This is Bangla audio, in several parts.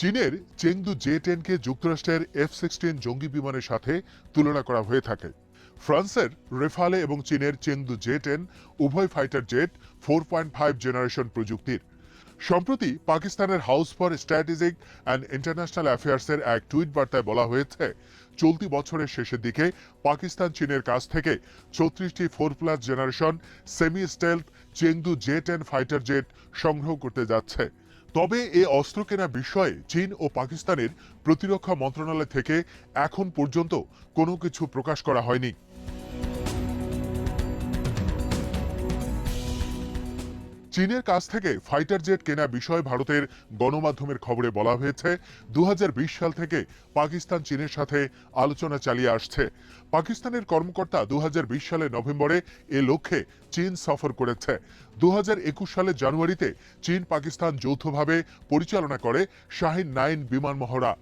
চীনের চেংদু জে-10 যুক্তরাষ্ট্রের F-16 জঙ্গি বিমানের সাথে তুলনা করা হয়ে থাকে। ফ্রান্সের রেফালে এবং চীনের চেংদু জে-10 উভয় ফাইটার জেট 4.5 জেনারেশন প্রযুক্তির। সম্প্রতি পাকিস্তানের house for strategic and international অ্যাফেয়ার্সের এক টুইট বার্তায় বলা হয়েছে, চলতি বছরের শেষের দিকে পাকিস্তান চীনের কাছ থেকে 34টি 4+ generation semi stealth Chengdu J fighter jet সংগ্রহ করতে যাচ্ছে। তবে এ অস্ত্র কেনা বিষয়ে চীন ও পাকিস্তানের প্রতিরক্ষা মন্ত্রণালয় থেকে এখন পর্যন্ত কোনো কিছু প্রকাশ করা হয়নি। চীনের কাছ থেকে ফাইটার জেট কেনা বিষয়ে ভারতের গণমাধ্যমের খবরে বলা হয়েছে, 2020 সাল থেকে পাকিস্তান চীনের সাথে আলোচনা চালিয়ে আসছে। পাকিস্তানের কর্মকর্তা 2020 সালের নভেম্বরে এ লক্ষ্যে চীন সফর করেছে। 2021 সালের জানুয়ারিতে চীন পাকিস্তান যৌথভাবে পরিচালনা করে শাহিন-9 বিমান মহড়া।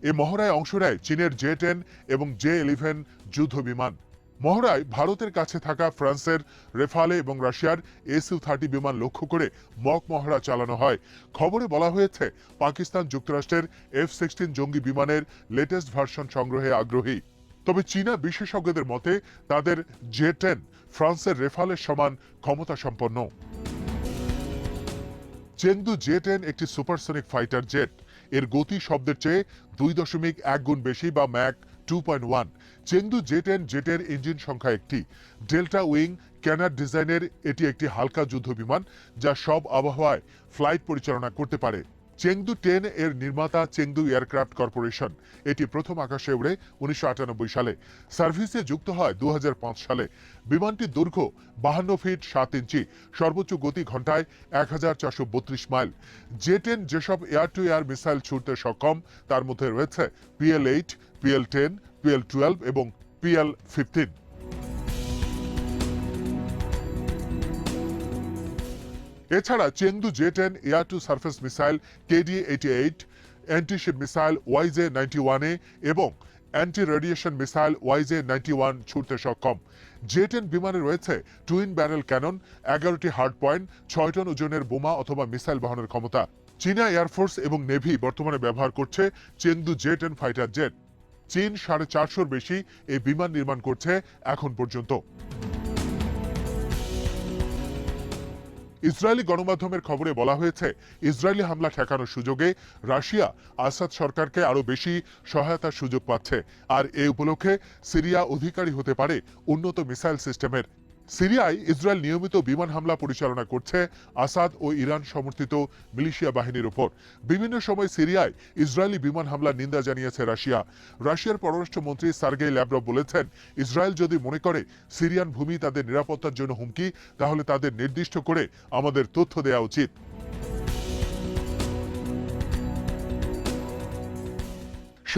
এ মহড়ায় অংশ নেয় চীনের জে-10 এবং জে-11 যুদ্ধ বিমান। মহড়ায় ভারতের কাছে থাকা ফ্রান্সের রেফালে এবং রাশিয়ার Su-30 বিমান লক্ষ্য করে মক মহড়া চালানো হয়। খবরে বলা হয়েছে, পাকিস্তান যুক্তরাষ্ট্রের F-16 জঙ্গি বিমানের লেটেস্ট ভার্সন সংগ্রহে আগ্রহী। তবে চীনা বিশেষজ্ঞদের মতে তাদের জে-10 ফ্রান্সের রেফালের সমান ক্ষমতা সম্পন্ন। চেংদু জে-10 একটি সুপারসনিক ফাইটার জেট। এর গতি শব্দের চেয়ে 2.1 গুণ বেশি বা ম্যাক 2.1। চেংদু জে-10 জেটের ইঞ্জিন সংখ্যা একটি। ডেল্টা উইং ক্যানার ডিজাইনের এটি একটি হালকা যুদ্ধ বিমান যা সব আবহাওয়ায় ফ্লাইট পরিচালনা করতে পারে। চেংদু 10 এর নির্মাতা চেংদু এয়ারক্রাফট কর্পোরেশন। এটি প্রথম আকাশে উড়ে 1998 সালে। সার্ভিসে যুক্ত হয় 2005 সালে। বিমানটির দৈর্ঘ্য 52 ফিট 7 ইঞ্চি, সর্বোচ্চ গতি ঘন্টায় 1432 মাইল। জে-10 যেসব এয়ার টু এয়ার মিসাইল ছুড়তে সক্ষম তার মধ্যে রয়েছে PL-8, PL-10, PL-12 এবং PL-15। এছাড়া Chengdu J air to surface missile KD-88, antiship missile YJ-91A এবং অ্যান্টি রেডিয়েশন মিসাইল YJ-91 ছুড়তে সক্ষম। জে-10 বিমানে রয়েছে টুইন ব্যারেল ক্যানন, 11টি হার্ড পয়েন্ট, 6 টন ওজনের বোমা অথবা মিসাইল বহনের ক্ষমতা। চীনা এয়ারফোর্স এবং নেভি বর্তমানে ব্যবহার করছে চেংদু জে-10 ফাইটার জেট। চীন 450-র বেশি এই বিমান নির্মাণ করছে এখন পর্যন্ত। ইসরায়েলি গণমাধ্যমের খবরে বলা হয়েছে, ইসরায়েলি হামলা ঠেকানোর সুযোগে রাশিয়া আসাদ সরকারকে আরো বেশি সহায়তার সুযোগ পাচ্ছে, আর এ উপলক্ষে সিরিয়া অধিকারী হতে পারে উন্নত মিসাইল সিস্টেমের। সিরিয়ায় ইসরায়েল নিয়মিত বিমান হামলা পরিচালনা করছে আসাদ ও ইরান সমর্থিত মিলিশিয়া বাহিনীর উপর। বিভিন্ন সময় সিরিয়ায় ইসরায়েলি বিমান হামলার নিন্দা জানিয়েছে রাশিয়া। রাশিয়ার পররাষ্ট্রমন্ত্রী সার্গেই ল্যাভরভ বলেছেন, ইসরায়েল যদি মনে করে সিরিয়ান ভূমি তাদের নিরাপত্তার জন্য হুমকি, তাহলে তাদের নির্দিষ্ট করে আমাদের তথ্য দেওয়া উচিত।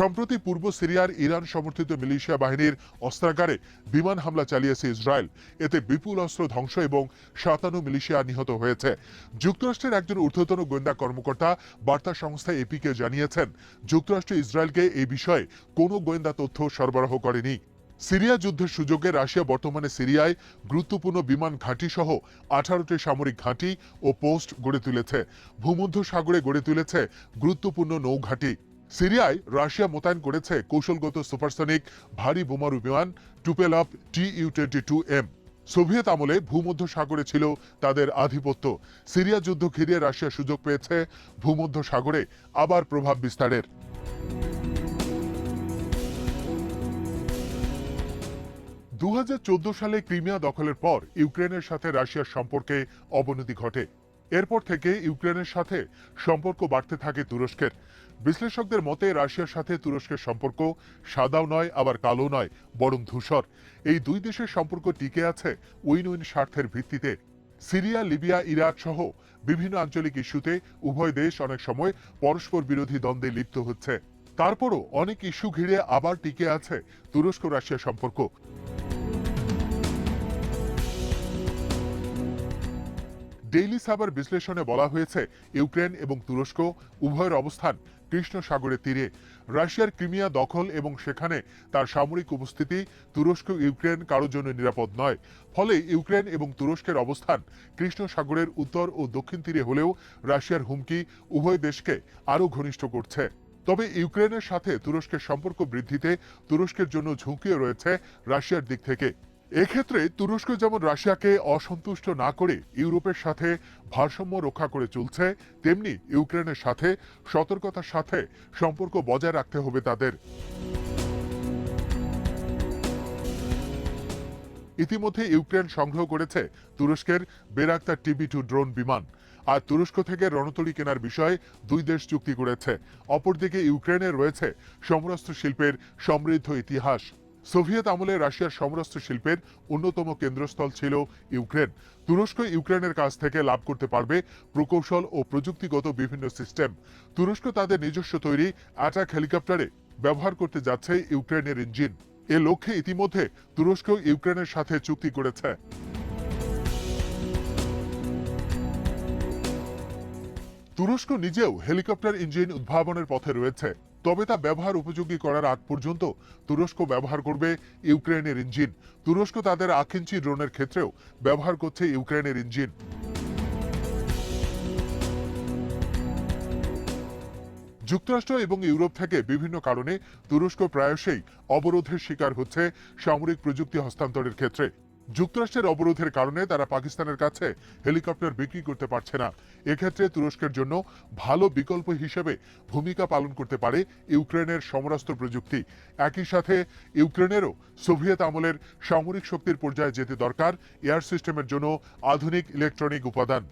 সম্প্রতি পূর্ব সিরিয়ার ইরান সমর্থিত মিলিশিয়া বাহিনীর অস্ত্রাগারে বিমান হামলা চালিয়েছে ইসরায়েল। এতে বিপুল অস্ত্র ধ্বংস এবং 57 মিলিশিয়া নিহত হয়েছে। যুক্তরাষ্ট্রের একজন ঊর্ধ্বতন গোয়েন্দা কর্মকর্তা বার্তা সংস্থা এপিকে জানিয়েছেন, যুক্তরাষ্ট্র ইসরায়েলকে এই বিষয়ে কোনো গোয়েন্দা তথ্য সরবরাহ করেনি। সিরিয়া যুদ্ধের সুযোগে রাশিয়া বর্তমানে সিরিয়ায় গুরুত্বপূর্ণ বিমান ঘাঁটি সহ 18টি সামরিক ঘাঁটি ও পোস্ট গড়ে তুলেছে। ভূমধ্য সাগরে গড়ে তুলেছে গুরুত্বপূর্ণ নৌঘাঁটি। সিরিয়ায় রাশিয়া মোতায়েন করেছে কৌশলগত সুপারসনিক ভারী বোমারু বিমান টুপেলভ Tu-22M। সোভিয়েত আমলে ভূমধ্য সাগরে ছিল তাদের আধিপত্য। সিরিয়া যুদ্ধ ঘিরে রাশিয়া সুযোগ পেয়েছে ভূমধ্য সাগরে আবার প্রভাব বিস্তারের। 2014 সালে ক্রিমিয়া দখলের পর ইউক্রেনের সাথে রাশিয়ার সম্পর্কে অবনতি ঘটে। এরপর থেকে ইউক্রেনের সাথে সম্পর্ক বাড়তে থাকে তুরস্কের। বিশ্লেষকদের মতে রাশিয়ার সাথে তুরস্কের সম্পর্ক সাদাও নয় আবার কালো নয়, বরং ধূসর। এই দুই দেশের সম্পর্ক টিকে আছে উইন উইন স্বার্থের ভিত্তিতে। সিরিয়া, লিবিয়া, ইরাক সহ বিভিন্ন আঞ্চলিক ইস্যুতে উভয় দেশ অনেক সময় পরস্পর বিরোধী দ্বন্দ্বে লিপ্ত হচ্ছে। তারপরও অনেক ইস্যু ঘিরে আবার টিকে আছে তুরস্ক রাশিয়া সম্পর্ক। ডেইলি সাবার বিশ্লেষণে বলা হয়েছে ইউক্রেন এবং তুরস্ক উভয়ের অবস্থান কৃষ্ণ সাগরের তীরে। রাশিয়ার ক্রিমিয়া দখল এবং সেখানে তার সামরিক উপস্থিতি তুরস্ক ইউক্রেন কারোর জন্য নিরাপদ নয়। ফলে ইউক্রেন এবং তুরস্কের অবস্থান কৃষ্ণ সাগরের উত্তর ও দক্ষিণ তীরে হলেও রাশিয়ার হুমকি উভয় দেশকে আরও ঘনিষ্ঠ করছে। তবে ইউক্রেনের সাথে তুরস্কের সম্পর্ক বৃদ্ধিতে তুরস্কের জন্য ঝুঁকিও রয়েছে রাশিয়ার দিক থেকে। এক্ষেত্রে তুরস্ক যেমন রাশিয়াকে অসন্তুষ্ট না করে ইউরোপের সাথে ভারসাম্য রক্ষা করে চলছে, তেমনি ইউক্রেনের সাথে সতর্কতার সাথে সম্পর্ক বজায় রাখতে হবে তাদের। ইতিমধ্যে ইউক্রেন সংগ্রহ করেছে তুরস্কের বেরাক্তার TB2 ড্রোন বিমান। আর তুরস্ক থেকে রণতরী কেনার বিষয়ে দুই দেশ চুক্তি করেছে। অপরদিকে ইউক্রেনে রয়েছে সমরাস্ত্র শিল্পের সমৃদ্ধ ইতিহাস। সোভিয়েত আমলে রাশিয়ার সমরাস্ত্র শিল্পের অন্যতম কেন্দ্রস্থল ছিল ইউক্রেন। তুরস্ক ইউক্রেনের কাছ থেকে লাভ করতে পারবে প্রকৌশল ও প্রযুক্তিগত বিভিন্ন সিস্টেম। তুরস্ক তাদের নিজস্ব তৈরি অ্যাটাক হেলিকপ্টারে ব্যবহার করতে যাচ্ছে ইউক্রেনের ইঞ্জিন। এ লক্ষ্যে ইতিমধ্যে তুরস্ক ইউক্রেনের সাথে চুক্তি করেছে। তুরস্ক নিজেও হেলিকপ্টার ইঞ্জিন উদ্ভাবনের পথে রয়েছে, তবে তা ব্যবহার উপযোগী করার আগ পর্যন্ত তুরস্ক ব্যবহার করবে ইউক্রেনের ইঞ্জিন। তুরস্ক তাদের আকিঞ্চি ড্রোনের ক্ষেত্রেও ব্যবহার করছে ইউক্রেনের ইঞ্জিন। যুক্তরাষ্ট্র এবং ইউরোপ থেকে বিভিন্ন কারণে তুরস্ক প্রায়শই অবরোধের শিকার হচ্ছে সামরিক প্রযুক্তি হস্তান্তরের ক্ষেত্রে। যুক্তরাষ্ট্রের অবরোধের কারণে তারা পাকিস্তানের কাছে হেলিকপ্টার বিক্রি করতে পারছে না। এক্ষেত্রে তুরস্কের জন্য ভালো বিকল্প হিসেবে ভূমিকা পালন করতে পারে ইউক্রেনের সমরাস্ত্র প্রযুক্তি। একই সাথে ইউক্রেনেরও সোভিয়েত আমলের সামরিক শক্তির পর্যায়ে যেতে দরকার এয়ার সিস্টেমের জন্য আধুনিক ইলেকট্রনিক উপাদান।